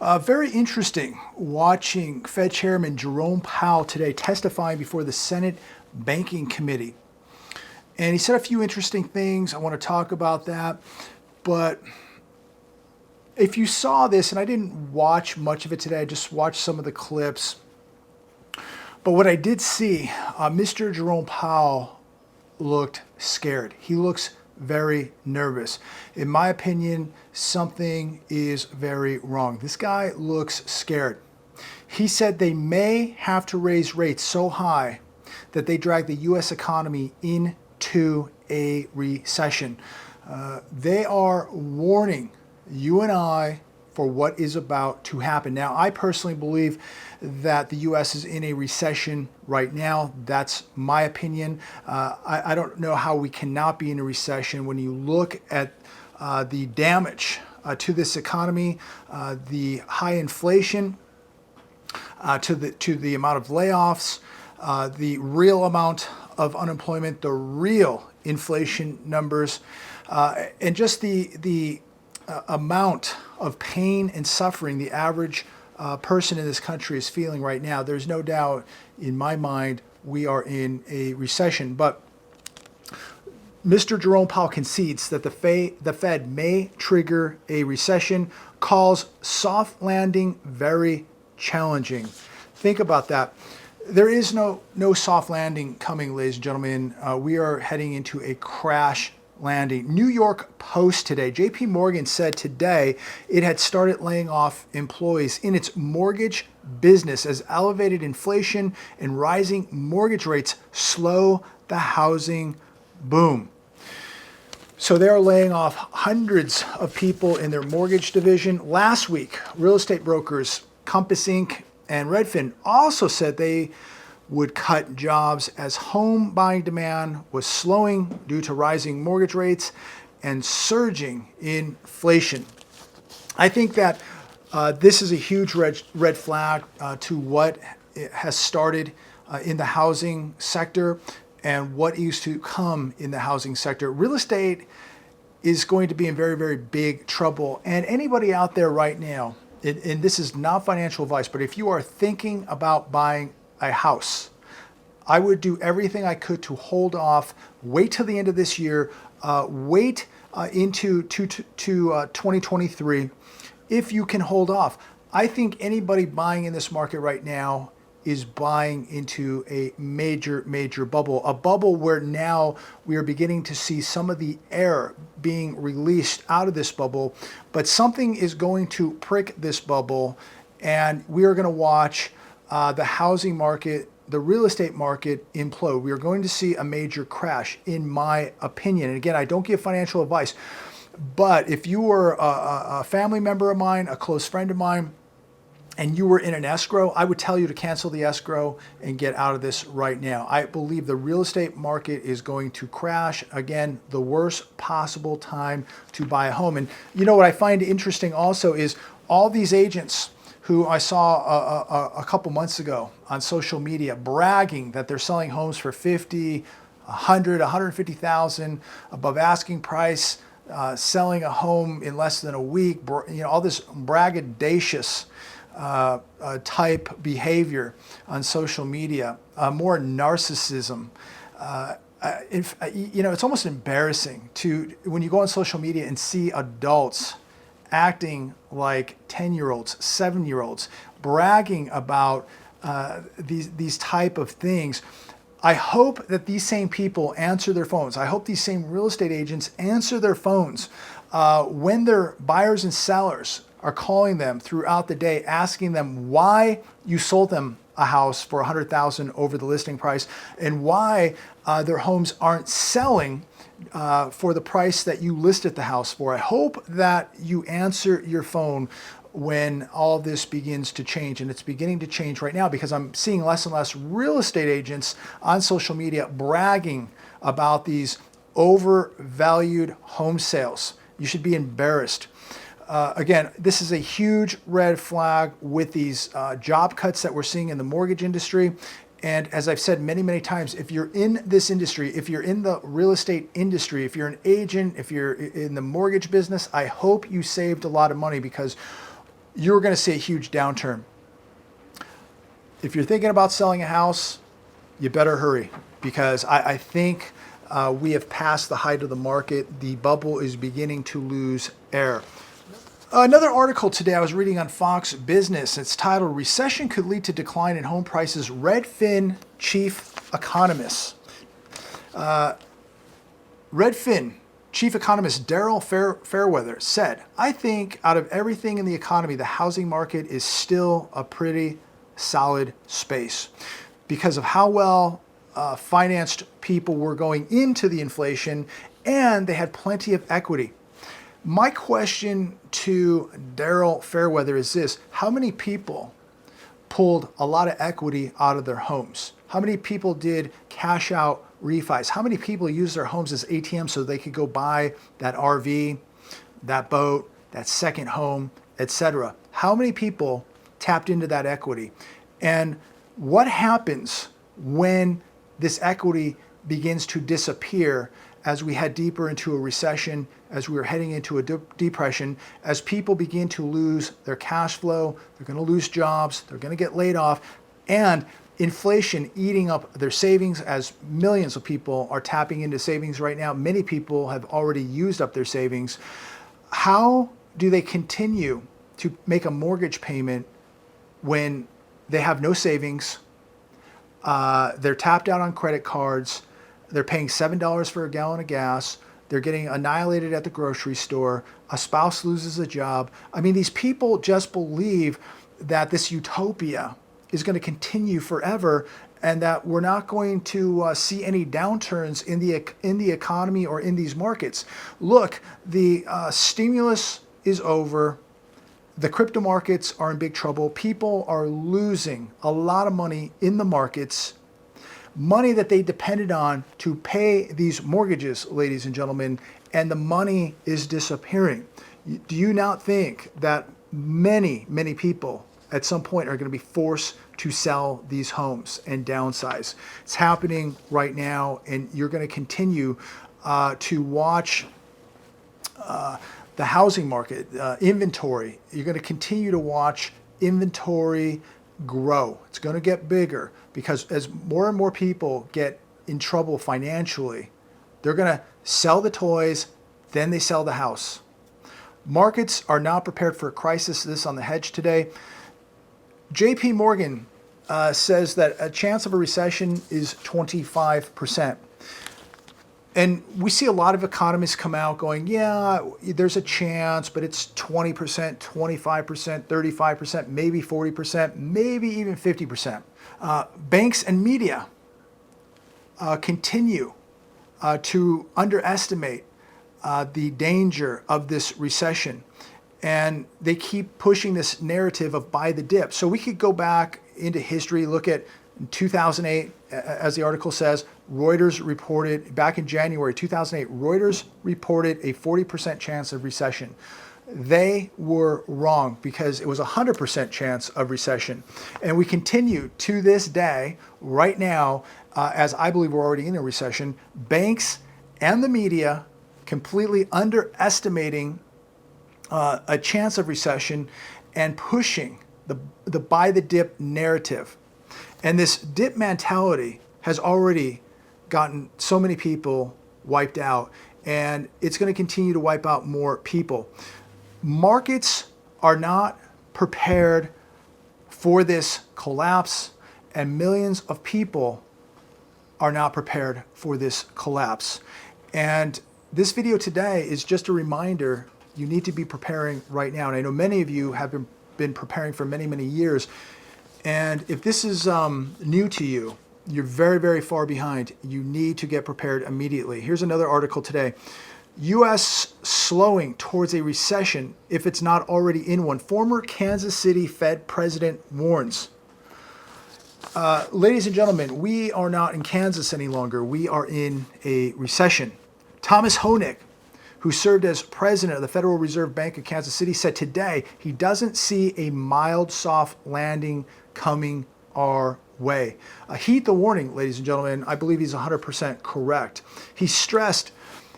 Very interesting watching Fed Chairman Jerome Powell today testifying before the Senate Banking Committee. And he said a few interesting things. I want to talk about that. But if you saw this, and I didn't watch much of it today, I just watched some of the clips. But what I did see, Mr. Jerome Powell looked scared. He looks very nervous. In my opinion, something is very wrong. This guy looks scared. He said they may have to raise rates so high that they drag the U.S. economy into a recession. They are warning you and I for what is about to happen. Now, I personally believe that the U.S. is in a recession right now. That's my opinion. I don't know how we cannot be in a recession when you look at the damage to this economy, the high inflation, to the amount of layoffs, the real amount of unemployment, the real inflation numbers, and just the amount of pain and suffering the average person in this country is feeling right now. There's no doubt in my mind we are in a recession. But Mr. Jerome Powell concedes that the Fed may trigger a recession, calls soft landing very challenging. Think about that. There is no soft landing coming, ladies and gentlemen. We are heading into a crash landing. New York Post today, JP Morgan said today it had started laying off employees in its mortgage business as elevated inflation and rising mortgage rates slow the housing boom. So they're laying off hundreds of people in their mortgage division. Last week, real estate brokers Compass Inc. and Redfin also said they would cut jobs as home buying demand was slowing due to rising mortgage rates and surging inflation. I think that this is a huge red flag to what has started in the housing sector and what is to come in the housing sector. Real estate is going to be in very, very big trouble. And anybody out there right now, and this is not financial advice, but if you are thinking about buying a house, I would do everything I could to hold off, wait till the end of this year, wait into 2023 if you can hold off. I think anybody buying in this market right now is buying into a major, major bubble, a bubble where now we are beginning to see some of the air being released out of this bubble, but something is going to prick this bubble, and we are going to watch the housing market, the real estate market implode. We are going to see a major crash, in my opinion. And again, I don't give financial advice, but if you were a family member of mine, a close friend of mine, and you were in an escrow, I would tell you to cancel the escrow and get out of this right now. I believe the real estate market is going to crash. Again, the worst possible time to buy a home. And you know what I find interesting also is all these agents who I saw a couple months ago on social media bragging that they're selling homes for 50, 100, 150,000 above asking price, selling a home in less than a week, all this braggadocious type behavior on social media, more narcissism. It's almost embarrassing when you go on social media and see adults acting like 10-year-olds, 7-year-olds, bragging about these type of things. I hope that these same people answer their phones. I hope these same real estate agents answer their phones when their buyers and sellers are calling them throughout the day, asking them why you sold them a house for $100,000 over the listing price and why their homes aren't selling for the price that you listed the house for. I hope that you answer your phone when all of this begins to change, and it's beginning to change right now because I'm seeing less and less real estate agents on social media bragging about these overvalued home sales. You should be embarrassed. Again, this is a huge red flag with these job cuts that we're seeing in the mortgage industry. And as I've said many, many times, if you're in this industry, if you're in the real estate industry, if you're an agent, if you're in the mortgage business, I hope you saved a lot of money because you're going to see a huge downturn. If you're thinking about selling a house, you better hurry, because I think we have passed the height of the market. The bubble is beginning to lose air. Another article today I was reading on Fox Business. It's titled, "Recession Could Lead to Decline in Home Prices, Redfin Chief Economist." Redfin Chief Economist Daryl Fairweather said, "I think out of everything in the economy, the housing market is still a pretty solid space because of how well financed people were going into the inflation, and they had plenty of equity." My question to Daryl Fairweather is this: how many people pulled a lot of equity out of their homes? How many people did cash out refis? How many people used their homes as ATMs so they could go buy that RV, that boat, that second home, etc.? How many people tapped into that equity? And what happens when this equity begins to disappear as we head deeper into a recession, as we are heading into a depression, as people begin to lose their cash flow, they're going to lose jobs, they're going to get laid off, and inflation eating up their savings, as millions of people are tapping into savings right now. Many people have already used up their savings. How do they continue to make a mortgage payment when they have no savings? They're tapped out on credit cards. They're paying $7 for a gallon of gas. They're getting annihilated at the grocery store. A spouse loses a job. I mean, these people just believe that this utopia is going to continue forever, and that we're not going to see any downturns in the economy or in these markets. Look, the stimulus is over. The crypto markets are in big trouble. People are losing a lot of money in the markets, money that they depended on to pay these mortgages, ladies and gentlemen, and the money is disappearing. Do you not think that many, many people at some point are going to be forced to sell these homes and downsize? It's happening right now, and you're going to continue to watch the housing market, inventory. You're going to continue to watch inventory grow. It's going to get bigger, because as more and more people get in trouble financially, they're going to sell the toys, then they sell the house. Markets are not prepared for a crisis. This on the Hedge today. JP Morgan says that a chance of a recession is 25%. And we see a lot of economists come out going, yeah, there's a chance, but it's 20%, 25%, 35%, maybe 40%, maybe even 50%. Banks and media continue to underestimate the danger of this recession. And they keep pushing this narrative of buy the dip. So we could go back into history, look at 2008, as the article says. Reuters reported back in January 2008, Reuters reported a 40% chance of recession. They were wrong, because it was a 100% chance of recession. And we continue to this day, right now, as I believe we're already in a recession, banks and the media completely underestimating a chance of recession and pushing the buy the dip narrative. And this dip mentality has already gotten so many people wiped out, and it's going to continue to wipe out more people. Markets are not prepared for this collapse, and millions of people are not prepared for this collapse. And this video today is just a reminder, you need to be preparing right now. And I know many of you have been preparing for many, many years. And if this is new to you, you're very, very far behind. You need to get prepared immediately. Here's another article today. U.S. slowing towards a recession if it's not already in one. Former Kansas City Fed president warns. Ladies and gentlemen, we are not in Kansas any longer. We are in a recession. Thomas Hoenig, who served as president of the Federal Reserve Bank of Kansas City, said today he doesn't see a mild soft landing coming our way. Heed the warning, ladies and gentlemen. I believe he's 100% correct. He stressed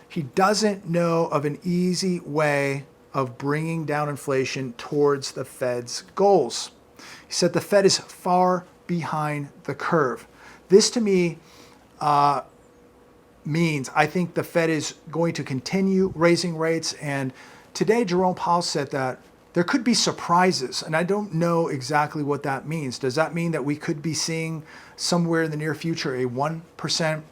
he doesn't know of an easy way of bringing down inflation towards the Fed's goals. He said the Fed is far behind the curve. This to me means I think the Fed is going to continue raising rates. And today, Jerome Powell said that there could be surprises. And I don't know exactly what that means. Does that mean that we could be seeing somewhere in the near future a 1%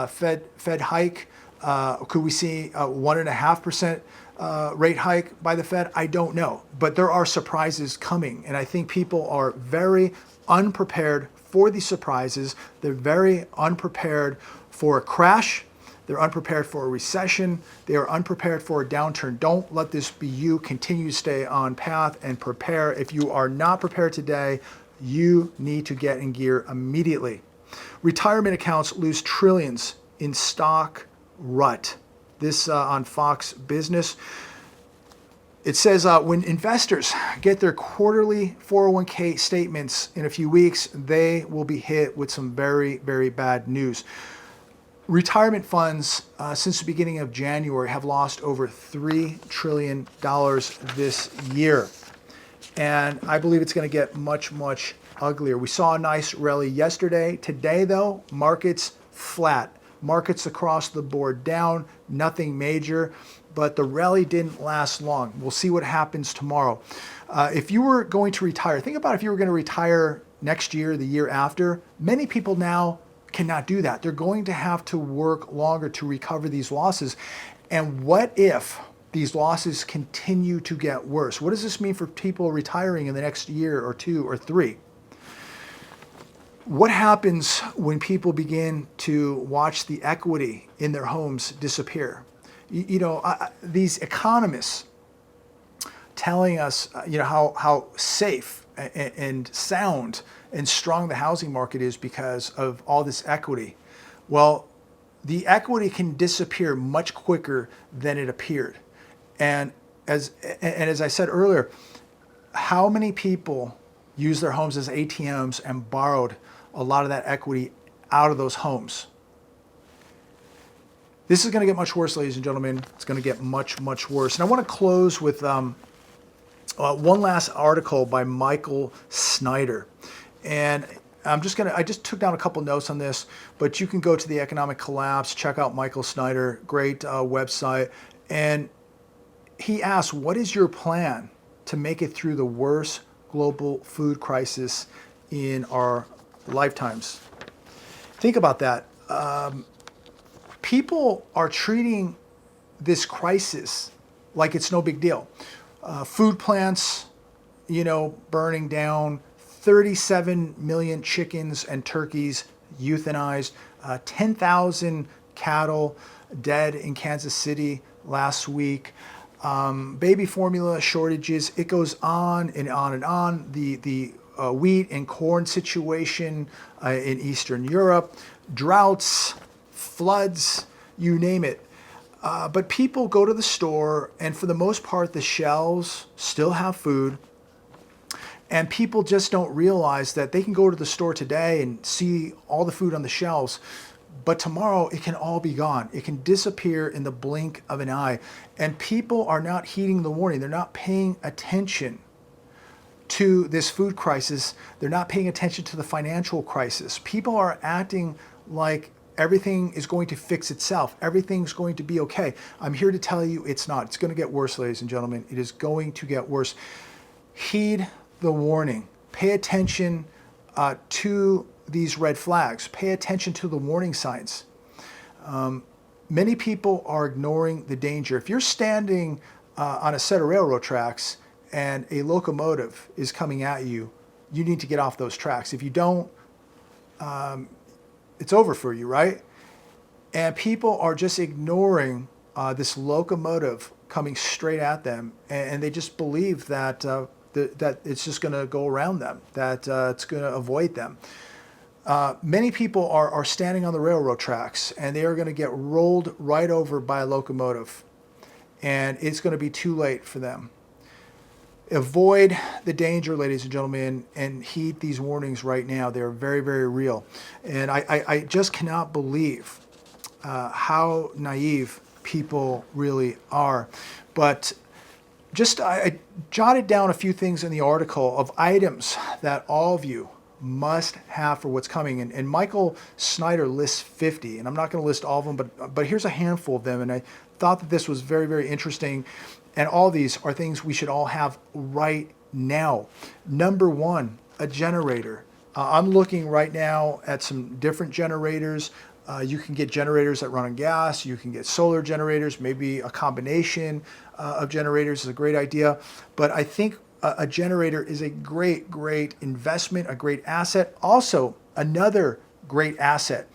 Fed hike? Could we see a 1.5% rate hike by the Fed? I don't know. But there are surprises coming. And I think people are very unprepared for these surprises. They're very unprepared for a crash. They're unprepared for a recession. They are unprepared for a downturn. Don't let this be you. Continue to stay on path and prepare. If you are not prepared today, you need to get in gear immediately. Retirement accounts lose trillions in stock rut. This on Fox Business. It says when investors get their quarterly 401k statements in a few weeks, they will be hit with some very, very bad news. Retirement funds since the beginning of January have lost over $3 trillion this year. And I believe it's going to get much, much uglier. We saw a nice rally yesterday. Today, though, markets flat. Markets across the board down, nothing major. But the rally didn't last long. We'll see what happens tomorrow. If you were going to retire, think about if you were going to retire next year, the year after. Many people now cannot do that. They're going to have to work longer to recover these losses. And what if these losses continue to get worse? What does this mean for people retiring in the next year or two or three? What happens when people begin to watch the equity in their homes disappear? These economists telling us, how safe and sound and strong the housing market is because of all this equity. Well, the equity can disappear much quicker than it appeared. And as I said earlier, how many people used their homes as ATMs and borrowed a lot of that equity out of those homes? This is going to get much worse, ladies and gentlemen. It's going to get much, much worse. And I want to close with one last article by Michael Snyder. And I just took down a couple notes on this, but you can go to the Economic Collapse, check out Michael Snyder, great website. And he asks, what is your plan to make it through the worst global food crisis in our lifetimes? Think about that. People are treating this crisis like it's no big deal. Food plants, burning down, 37 million chickens and turkeys euthanized, 10,000 cattle dead in Kansas City last week, baby formula shortages. It goes on and on and on. The wheat and corn situation in Eastern Europe, droughts, floods, you name it. But people go to the store, and for the most part, the shelves still have food. And people just don't realize that they can go to the store today and see all the food on the shelves, but tomorrow it can all be gone. It can disappear in the blink of an eye. And people are not heeding the warning. They're not paying attention to this food crisis. They're not paying attention to the financial crisis. People are acting like everything is going to fix itself. Everything's going to be okay. I'm here to tell you it's not. It's going to get worse, ladies and gentlemen. It is going to get worse. Heed the warning. Pay attention to these red flags. Pay attention to the warning signs. Many people are ignoring the danger. If you're standing on a set of railroad tracks and a locomotive is coming at you, you need to get off those tracks. If you don't, it's over for you, right? And people are just ignoring this locomotive coming straight at them, and they just believe that that it's just going to go around them, that it's going to avoid them. Many people are standing on the railroad tracks, and they are going to get rolled right over by a locomotive, and it's going to be too late for them. Avoid the danger, ladies and gentlemen, and heed these warnings right now. They're very, very real. And I just cannot believe how naive people really are. But I jotted down a few things in the article of items that all of you must have for what's coming. And Michael Snyder lists 50, and I'm not going to list all of them, but here's a handful of them. And I thought that this was very, very interesting. And all these are things we should all have right now. Number one, a generator. I'm looking right now at some different generators. You can get generators that run on gas. You can get solar generators. Maybe a combination of generators is a great idea. But I think a generator is a great, great investment, a great asset. Also, another great asset.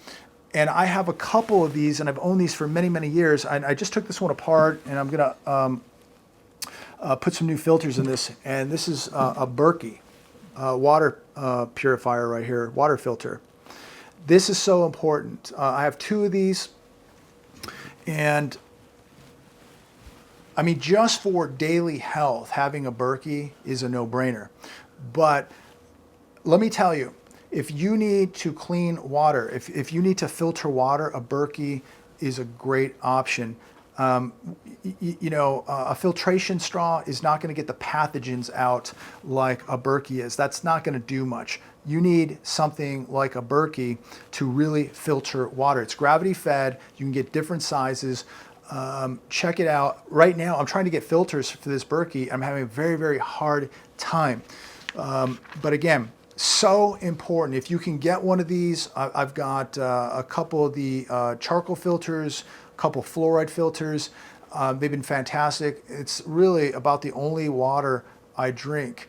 And I have a couple of these, and I've owned these for many, many years. I just took this one apart, and I'm going to put some new filters in this. And this is a Berkey water purifier right here, water filter. This is so important. I have two of these, and I mean, just for daily health, having a Berkey is a no-brainer. But let me tell you, if you need to clean water, if you need to filter water, a Berkey is a great option. A filtration straw is not going to get the pathogens out like a Berkey is. That's not going to do much. You need something like a Berkey to really filter water. It's gravity fed. You can get different sizes. Check it out. Right now, I'm trying to get filters for this Berkey. I'm having a very, very hard time. But again, so important. If you can get one of these, I've got a couple of the charcoal filters, a couple fluoride filters. They've been fantastic. It's really about the only water I drink.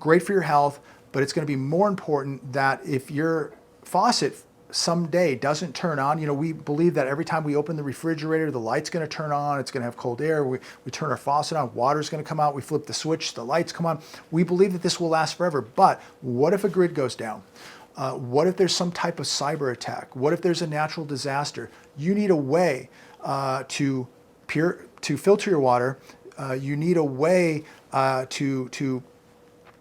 Great for your health, but it's going to be more important that if your faucet someday doesn't turn on, we believe that every time we open the refrigerator, the light's going to turn on, it's going to have cold air, we turn our faucet on, water's going to come out, we flip the switch, the lights come on. We believe that this will last forever, but what if a grid goes down? What if there's some type of cyber attack? What if there's a natural disaster? You need a way to filter your water. You need a way to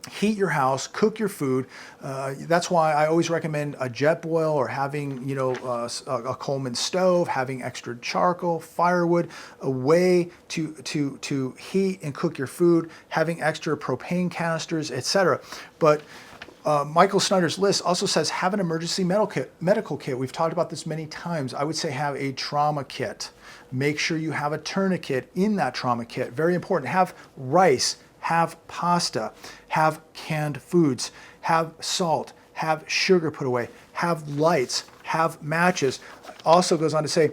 heat your house, cook your food. That's why I always recommend a jet boil or having, a Coleman stove, having extra charcoal, firewood, a way to heat and cook your food, having extra propane canisters, etc. But Michael Snyder's list also says have an emergency medical kit. We've talked about this many times. I would say have a trauma kit. Make sure you have a tourniquet in that trauma kit. Very important. Have rice. Have pasta, have canned foods, have salt, have sugar put away, have lights, have matches. Also goes on to say,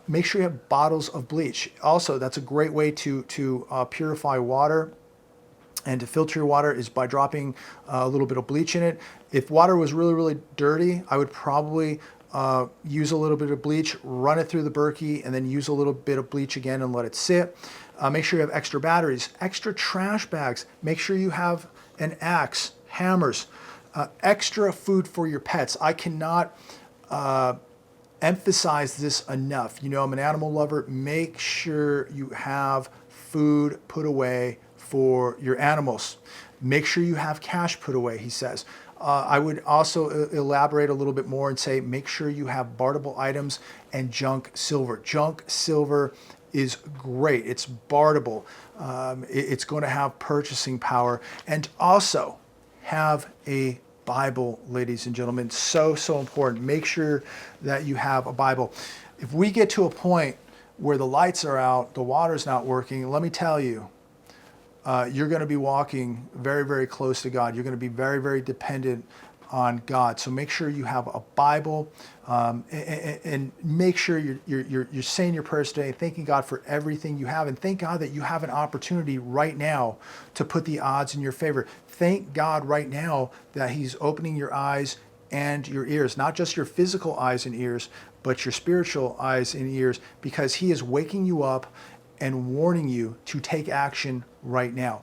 make sure you have bottles of bleach. Also, that's a great way to purify water and to filter your water is by dropping a little bit of bleach in it. If water was really, really dirty, I would probably use a little bit of bleach, run it through the Berkey, and then use a little bit of bleach again and let it sit. Make sure you have extra batteries, extra trash bags. Make sure you have an axe, hammers, extra food for your pets. I cannot emphasize this enough. I'm an animal lover. Make sure you have food put away for your animals. Make sure you have cash put away, he says. I would also elaborate a little bit more and say make sure you have barterable items and junk silver. Junk silver is great. It's barterable. It's going to have purchasing power. And also have a Bible, ladies and gentlemen. So, so important. Make sure that you have a Bible. If we get to a point where the lights are out, the water's not working, let me tell you, you're going to be walking very, very close to God. You're going to be very, very dependent on God. So make sure you have a Bible and make sure you're saying your prayers today, thanking God for everything you have, and thank God that you have an opportunity right now to put the odds in your favor. Thank God right now that He's opening your eyes and your ears, not just your physical eyes and ears, but your spiritual eyes and ears, because He is waking you up and warning you to take action right now.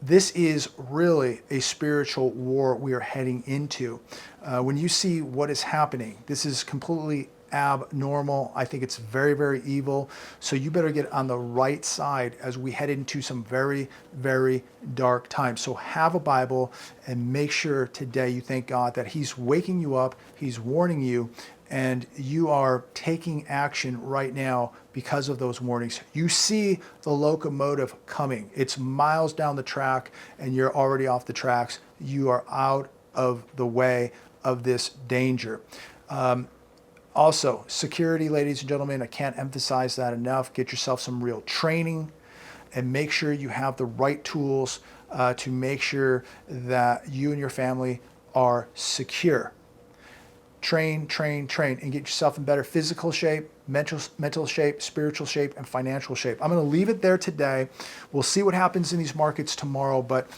This is really a spiritual war we are heading into. When you see what is happening, this is completely abnormal. I think it's very, very evil. So you better get on the right side as we head into some very, very dark times. So have a Bible and make sure today you thank God that He's waking you up. He's warning you and you are taking action right now because of those warnings. You see the locomotive coming. It's miles down the track and you're already off the tracks. You are out of the way of this danger. Also, security, ladies and gentlemen, I can't emphasize that enough. Get yourself some real training and make sure you have the right tools to make sure that you and your family are secure. Train, train, train, and get yourself in better physical shape, mental shape, spiritual shape, and financial shape. I'm going to leave it there today. We'll see what happens in these markets tomorrow, but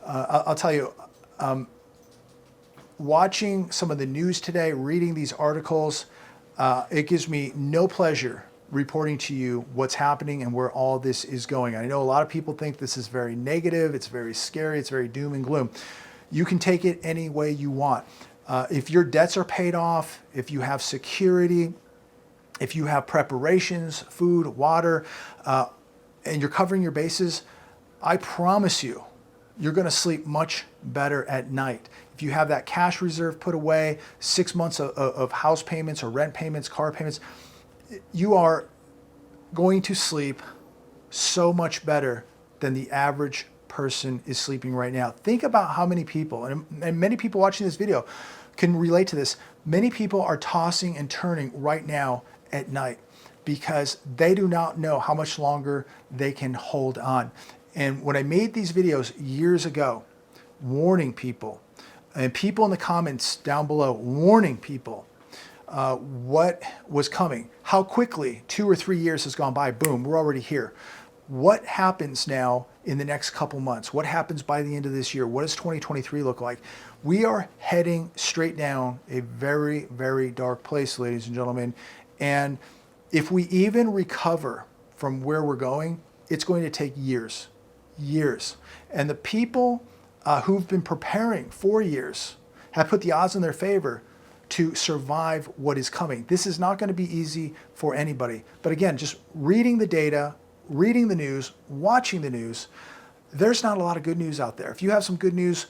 I'll tell you, watching some of the news today, reading these articles, it gives me no pleasure reporting to you what's happening and where all this is going. I know a lot of people think this is very negative, it's very scary, it's very doom and gloom. You can take it any way you want. If your debts are paid off, if you have security, if you have preparations, food, water, and you're covering your bases, I promise you, you're going to sleep much better at night. If you have that cash reserve put away, 6 months of house payments or rent payments, car payments, you are going to sleep so much better than the average person is sleeping right now. Think about how many people, and many people watching this video can relate to this. Many people are tossing and turning right now at night because they do not know how much longer they can hold on. And when I made these videos years ago, warning people, and people in the comments down below warning people what was coming, how quickly 2 or 3 years has gone by, boom, we're already here. What happens now in the next couple months? What happens by the end of this year? What does 2023 look like? We are heading straight down a very, very dark place, ladies and gentlemen. And if we even recover from where we're going, it's going to take years. And the people who've been preparing for years have put the odds in their favor to survive what is coming. This is not going to be easy for anybody. But again, just reading the data, reading the news, watching the news, there's not a lot of good news out there. If you have some good news,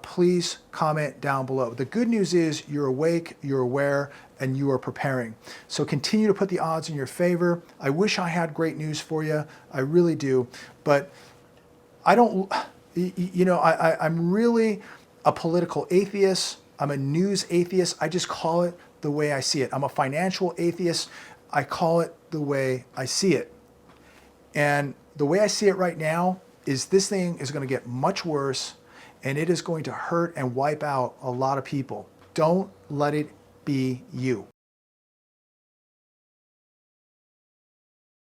please comment down below. The good news is you're awake, you're aware, and you are preparing. So continue to put the odds in your favor. I wish I had great news for you. I really do. But I don't, I'm really a political atheist. I'm a news atheist. I just call it the way I see it. I'm a financial atheist. I call it the way I see it. And the way I see it right now is this thing is going to get much worse and it is going to hurt and wipe out a lot of people. Don't let it be you.